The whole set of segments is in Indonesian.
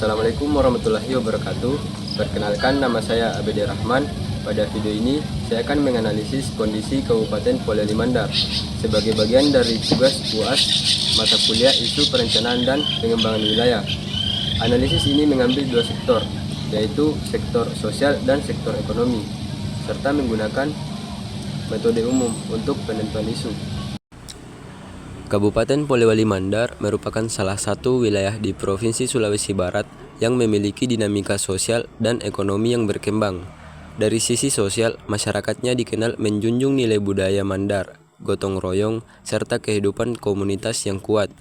Assalamualaikum warahmatullahi wabarakatuh. Perkenalkan, nama saya Abedi Rahman. Pada video ini, saya akan menganalisis kondisi Kabupaten Polewali Mandar sebagai bagian dari tugas UAS mata kuliah isu perencanaan dan pengembangan wilayah. Analisis ini mengambil dua sektor, yaitu sektor sosial dan sektor ekonomi, serta menggunakan metode umum untuk penentuan isu. Kabupaten Polewali Mandar merupakan salah satu wilayah di Provinsi Sulawesi Barat yang memiliki dinamika sosial dan ekonomi yang berkembang. Dari sisi sosial, masyarakatnya dikenal menjunjung nilai budaya Mandar, gotong royong, serta kehidupan komunitas yang kuat.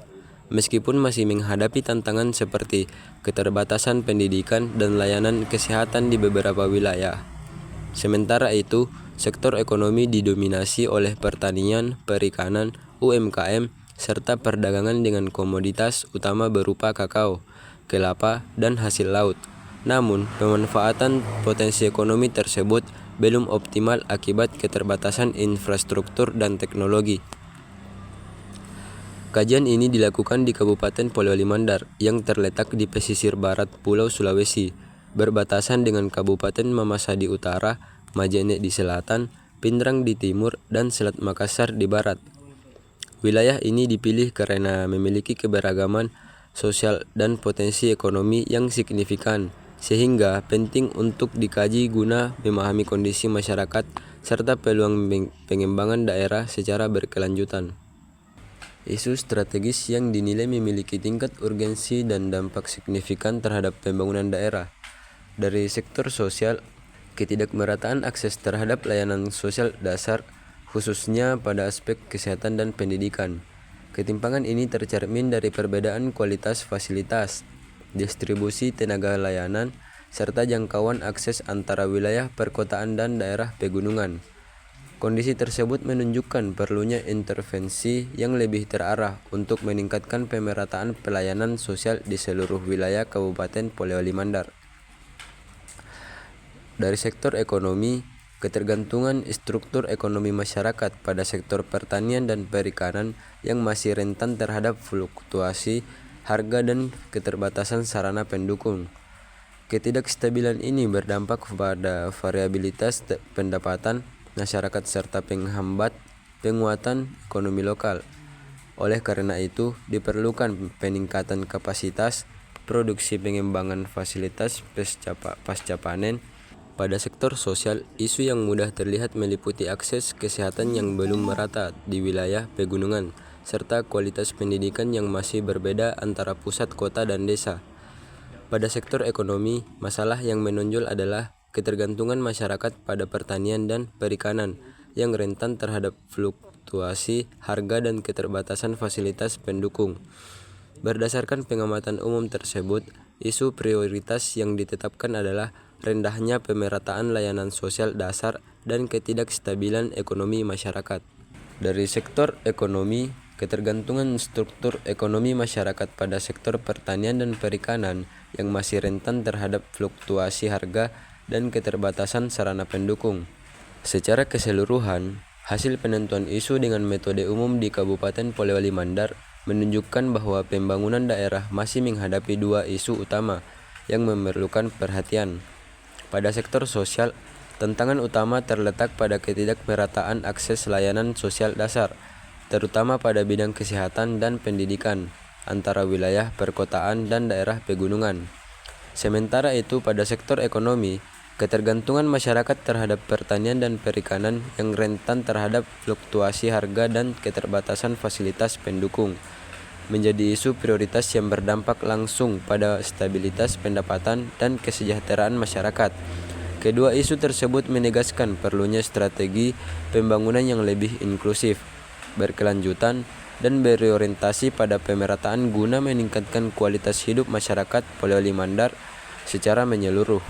Meskipun masih menghadapi tantangan seperti keterbatasan pendidikan dan layanan kesehatan di beberapa wilayah. Sementara itu, sektor ekonomi didominasi oleh pertanian, perikanan, UMKM, serta perdagangan dengan komoditas utama berupa kakao, kelapa, dan hasil laut. Namun, pemanfaatan potensi ekonomi tersebut belum optimal akibat keterbatasan infrastruktur dan teknologi. Kajian ini dilakukan di Kabupaten Polewali Mandar yang terletak di pesisir barat Pulau Sulawesi, berbatasan dengan Kabupaten Mamasa di utara, Majene di selatan, Pindrang di timur, dan Selat Makassar di barat. Wilayah ini dipilih karena memiliki keberagaman sosial dan potensi ekonomi yang signifikan, sehingga penting untuk dikaji guna memahami kondisi masyarakat serta peluang pengembangan daerah secara berkelanjutan. Isu strategis yang dinilai memiliki tingkat urgensi dan dampak signifikan terhadap pembangunan daerah. Dari sektor sosial, ketidakmerataan akses terhadap layanan sosial dasar, khususnya pada aspek kesehatan dan pendidikan. Ketimpangan ini tercermin dari perbedaan kualitas fasilitas, distribusi tenaga layanan, serta jangkauan akses antara wilayah perkotaan dan daerah pegunungan. Kondisi tersebut menunjukkan perlunya intervensi yang lebih terarah untuk meningkatkan pemerataan pelayanan sosial di seluruh wilayah Kabupaten Polewali Mandar. Dari sektor ekonomi, ketergantungan struktur ekonomi masyarakat pada sektor pertanian dan perikanan yang masih rentan terhadap fluktuasi harga dan keterbatasan sarana pendukung. Ketidakstabilan ini berdampak pada variabilitas pendapatan masyarakat serta menghambat penguatan ekonomi lokal. Oleh karena itu, diperlukan peningkatan kapasitas produksi pengembangan fasilitas pasca panen. Pada sektor sosial, isu yang mudah terlihat meliputi akses kesehatan yang belum merata di wilayah pegunungan, serta kualitas pendidikan yang masih berbeda antara pusat kota dan desa. Pada sektor ekonomi, masalah yang menonjol adalah ketergantungan masyarakat pada pertanian dan perikanan yang rentan terhadap fluktuasi harga dan keterbatasan fasilitas pendukung. Berdasarkan pengamatan umum tersebut, isu prioritas yang ditetapkan adalah rendahnya pemerataan layanan sosial dasar dan ketidakstabilan ekonomi masyarakat. Dari sektor ekonomi, ketergantungan struktur ekonomi masyarakat pada sektor pertanian dan perikanan yang masih rentan terhadap fluktuasi harga dan keterbatasan sarana pendukung. Secara keseluruhan, hasil penentuan isu dengan metode umum di Kabupaten Polewali Mandar menunjukkan bahwa pembangunan daerah masih menghadapi dua isu utama yang memerlukan perhatian. Pada sektor sosial, tantangan utama terletak pada ketidakmerataan akses layanan sosial dasar, terutama pada bidang kesehatan dan pendidikan, antara wilayah perkotaan dan daerah pegunungan. Sementara itu, pada sektor ekonomi, ketergantungan masyarakat terhadap pertanian dan perikanan yang rentan terhadap fluktuasi harga dan keterbatasan fasilitas pendukung menjadi isu prioritas yang berdampak langsung pada stabilitas pendapatan dan kesejahteraan masyarakat. Kedua isu tersebut menegaskan perlunya strategi pembangunan yang lebih inklusif, berkelanjutan, dan berorientasi pada pemerataan guna meningkatkan kualitas hidup masyarakat Polewali Mandar secara menyeluruh.